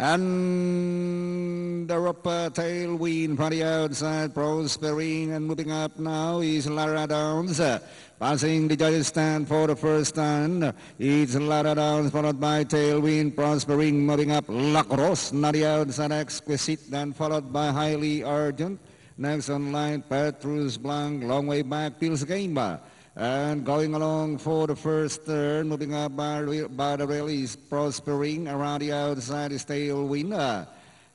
And the upper tailwind from the outside, prospering and moving up now is Lara Downs. Passing the judges stand for the first time. It's Lara Downs followed by tailwind, prospering, moving up Lacrosse. Now the outside exquisite, then followed by highly urgent. Next on line, Petrus Blanc, long way back, Pils Gaimba. And going along for the first turn, moving up by the release, prospering around the outside is tailwind.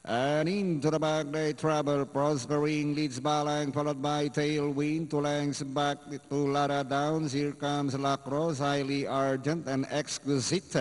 And into the back they travel, prospering leads Balang, followed by tailwind, 2 lengths back to Lara Downs. Here comes Lacrosse, highly urgent and exquisite.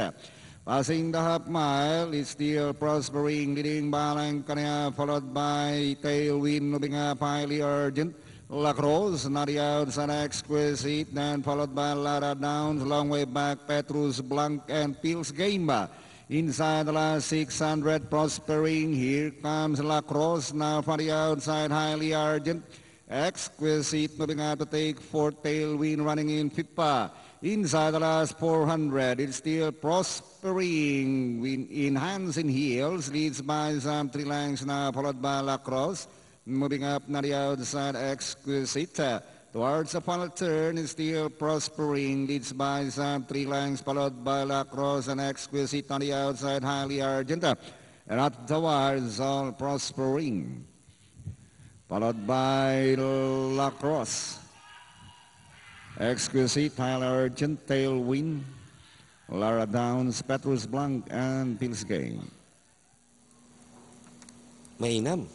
Passing the half mile, it's still prospering, leading Balang Kanya, followed by tailwind, moving up highly urgent. Lacrosse, not the outside exquisite, then followed by Lara Downs, long way back, Petrus Blanc and Pils Gaimba. Inside the last 600, prospering, here comes Lacrosse, now for the outside, highly urgent. Exquisite, moving out to take 4th, tailwind running in Pippa. Inside the last 400, it's still prospering, in hands and heels, leads by some 3 lengths now, followed by Lacrosse. Moving up now the outside, exquisite. Towards the final turn is still prospering, leads by some 3 lengths, followed by Lacrosse and exquisite on the outside, highly urgent. And at towards all prospering, followed by Lacrosse. Exquisite, highly urgent, tailwind, Lara Downs, Petrus Blanc, and Pils Gaimba. Mainam.